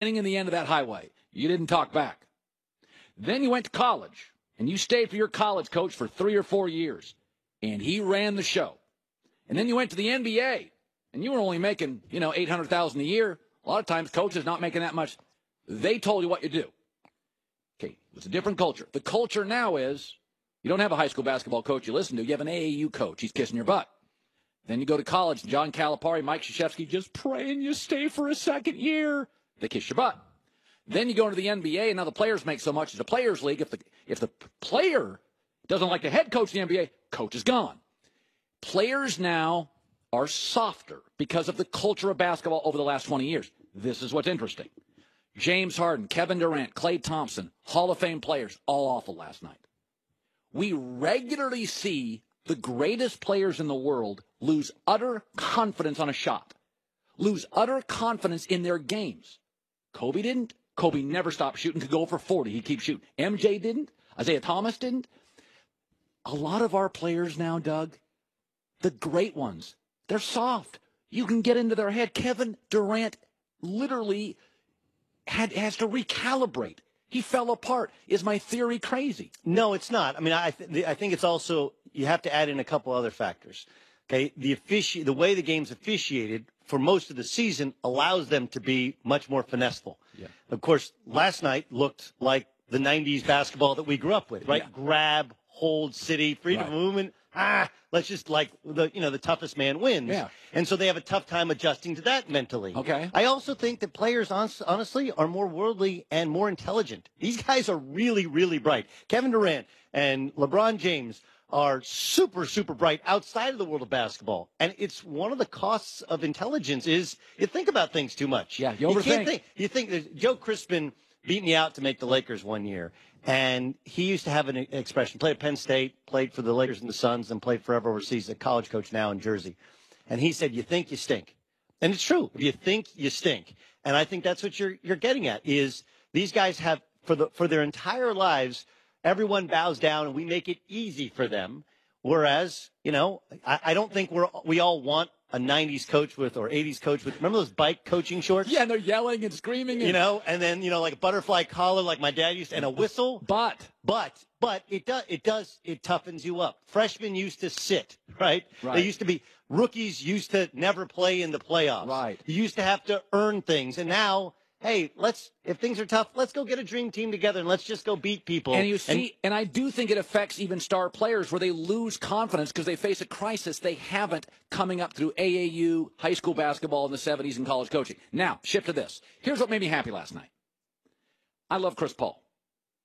in the end of that highway. You didn't talk back. Then you went to college, and you stayed for your college coach for 3 or 4 years, and he ran the show. And then you went to the NBA, and you were only making, $800,000 a year. A lot of times, coaches not making that much. They told you what you do. Okay, it's a different culture. The culture now is you don't have a high school basketball coach you listen to. You have an AAU coach. He's kissing your butt. Then you go to college, John Calipari, Mike Krzyzewski, just praying you stay for a second year. They kiss your butt. Then you go into the NBA, and now the players make so much. It's a players' league. If the player doesn't like the head coach of the NBA, coach is gone. Players now are softer because of the culture of basketball over the last 20 years. This is what's interesting. James Harden, Kevin Durant, Klay Thompson, Hall of Fame players, all awful last night. We regularly see the greatest players in the world lose utter confidence on a shot, lose utter confidence in their games. Kobe didn't. Kobe never stopped shooting, could go for 40. He'd keep shooting. MJ didn't. Isaiah Thomas didn't. A lot of our players now, Doug, the great ones, they're soft. You can get into their head. Kevin Durant literally has to recalibrate. He fell apart. Is my theory crazy? No, it's not. I mean, I think it's also, you have to add in a couple other factors. Okay, the way the game's officiated for most of the season allows them to be much more finesseful. Yeah. Of course, last night looked like the 90s basketball that we grew up with, right? Yeah. Grab, hold, city, freedom of movement. Let's just the toughest man wins. Yeah. And so they have a tough time adjusting to that mentally. Okay. I also think that players honestly are more worldly and more intelligent. These guys are really, really bright. Kevin Durant and LeBron James are super, super bright outside of the world of basketball. And it's one of the costs of intelligence is you think about things too much. Yeah, you overthink. You think that Joe Crispin beat me out to make the Lakers one year. And he used to have an expression, played at Penn State, played for the Lakers and the Suns, and played forever overseas, a college coach now in Jersey. And he said, you think you stink. And it's true. If you think, you stink. And I think that's what you're getting at is these guys have, for their entire lives, everyone bows down and we make it easy for them. Whereas, I don't think we all want a 90s coach or 80s coach with, remember those bike coaching shorts? Yeah, and they're yelling and screaming. And then, like a butterfly collar like my dad used to, and a whistle. But it toughens you up. Freshmen used to sit, right? They used to be, rookies used to never play in the playoffs. Right. You used to have to earn things. And now, hey, if things are tough, let's go get a dream team together and let's just go beat people. And and I do think it affects even star players where they lose confidence because they face a crisis they haven't coming up through AAU, high school basketball in the 70s and college coaching. Now, shift to this. Here's what made me happy last night. I love Chris Paul.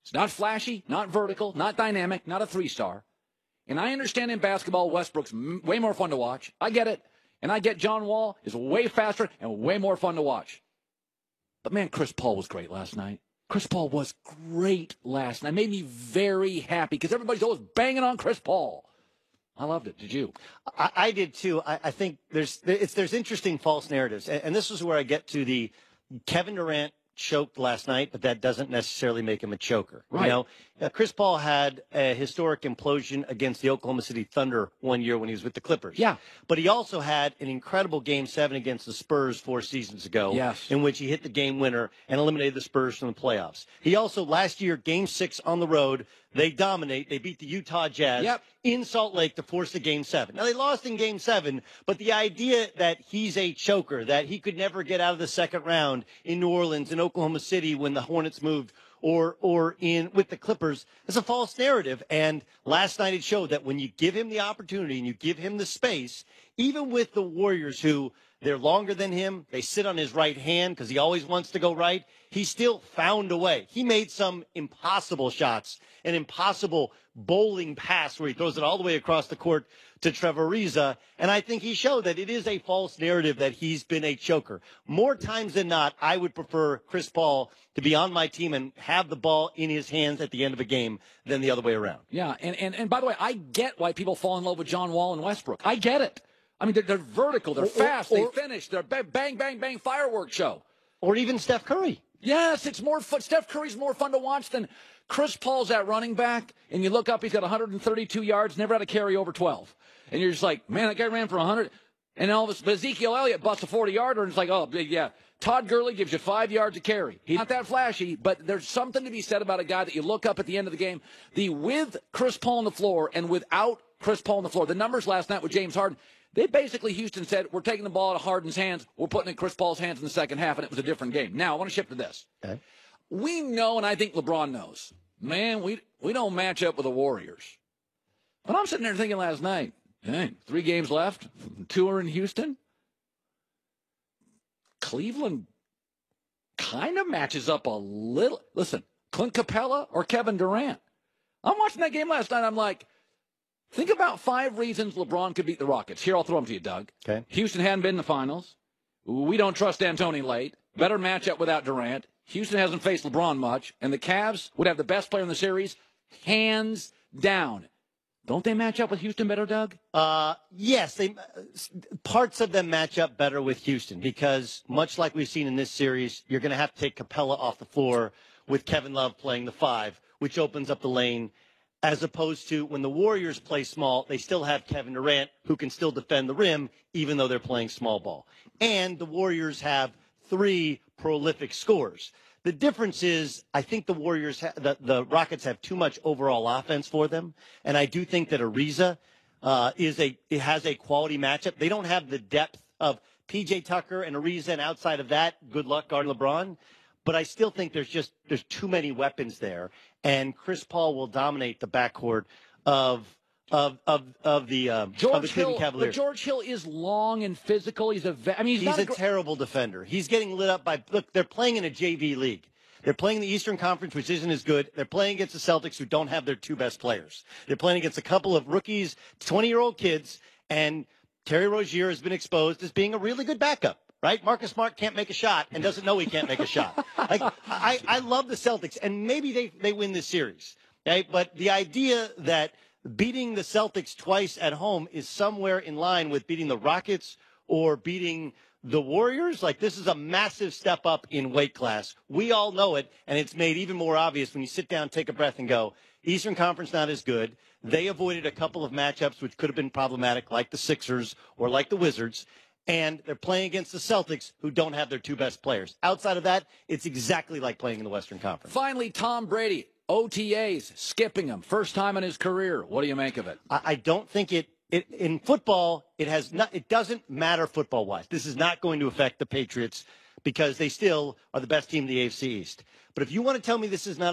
It's not flashy, not vertical, not dynamic, not a 3-star. And I understand in basketball, Westbrook's way more fun to watch. I get it. And I get John Wall is way faster and way more fun to watch. But, man, Chris Paul was great last night. Chris Paul was great last night. Made me very happy because everybody's always banging on Chris Paul. I loved it. Did you? I did, too. I think there's interesting false narratives. And this is where I get to the Kevin Durant choked last night, but that doesn't necessarily make him a choker. Right. Chris Paul had a historic implosion against the Oklahoma City Thunder one year when he was with the Clippers. Yeah. But he also had an incredible Game 7 against the Spurs 4 seasons ago, in which he hit the game winner and eliminated the Spurs from the playoffs. He also, last year, Game 6 on the road, they dominate. They beat the Utah Jazz in Salt Lake to force the Game 7. Now, they lost in Game 7, but the idea that he's a choker, that he could never get out of the second round in New Orleans, in Oklahoma City when the Hornets moved, or with the Clippers, is a false narrative. And last night it showed that when you give him the opportunity and you give him the space, even with the Warriors who they're longer than him, they sit on his right hand because he always wants to go right, he still found a way. He made some impossible shots, an impossible bowling pass where he throws it all the way across the court to Trevor Ariza. And I think he showed that it is a false narrative that he's been a choker. More times than not, I would prefer Chris Paul to be on my team and have the ball in his hands at the end of a game than the other way around. Yeah, and by the way, I get why people fall in love with John Wall and Westbrook. I get it. I mean, they're vertical, they're fast, they finish, they're bang, bang, bang fireworks show. Or even Steph Curry. Yes, it's more fun. Steph Curry's more fun to watch than Chris Paul's at running back, and you look up, he's got 132 yards, never had a carry over 12. And you're just like, man, that guy ran for 100. And all of a sudden, Ezekiel Elliott busts a 40-yarder, and it's like, oh, yeah. Todd Gurley gives you 5 yards of carry. He's not that flashy, but there's something to be said about a guy that you look up at the end of the game. The with Chris Paul on the floor and without Chris Paul on the floor. The numbers last night with James Harden, they basically, Houston said, we're taking the ball out of Harden's hands. We're putting it in Chris Paul's hands in the second half, and it was a different game. Now, I want to shift to this. Okay. We know, and I think LeBron knows, man, we don't match up with the Warriors. But I'm sitting there thinking last night, dang, 3 games left, 2 are in Houston. Cleveland kind of matches up a little. Listen, Clint Capella or Kevin Durant. I'm watching that game last night. I'm like, think about 5 reasons LeBron could beat the Rockets. Here, I'll throw them to you, Doug. Okay. Houston hadn't been in the finals. We don't trust D'Antoni late. Better matchup without Durant. Houston hasn't faced LeBron much. And the Cavs would have the best player in the series, hands down. Don't they match up with Houston better, Doug? Yes, parts of them match up better with Houston because, much like we've seen in this series, you're going to have to take Capella off the floor with Kevin Love playing the 5, which opens up the lane, as opposed to when the Warriors play small, they still have Kevin Durant, who can still defend the rim, even though they're playing small ball. And the Warriors have 3 prolific scorers. The difference is, I think the the Rockets have too much overall offense for them, and I do think that Ariza has a quality matchup. They don't have the depth of P.J. Tucker and Ariza, and outside of that, good luck guarding LeBron. But I still think there's too many weapons there, and Chris Paul will dominate the backcourt of the Cleveland Cavaliers. But George Hill is long and physical. He's a terrible defender. He's getting lit up by, look, they're playing in a JV league. They're playing in the Eastern Conference, which isn't as good. They're playing against the Celtics, who don't have their 2 best players. They're playing against a couple of rookies, 20-year-old kids, and Terry Rozier has been exposed as being a really good backup. Right? Marcus Smart can't make a shot and doesn't know he can't make a shot. Like, I love the Celtics, and maybe they win this series. Okay? But the idea that beating the Celtics twice at home is somewhere in line with beating the Rockets or beating the Warriors, like, this is a massive step up in weight class. We all know it, and it's made even more obvious when you sit down, take a breath, and go, Eastern Conference not as good. They avoided a couple of matchups which could have been problematic, like the Sixers or like the Wizards. And they're playing against the Celtics, who don't have their 2 best players. Outside of that, it's exactly like playing in the Western Conference. Finally, Tom Brady, OTAs, skipping them. First time in his career. What do you make of it? I don't think in football, it doesn't matter football-wise. This is not going to affect the Patriots because they still are the best team in the AFC East. But if you want to tell me this is not a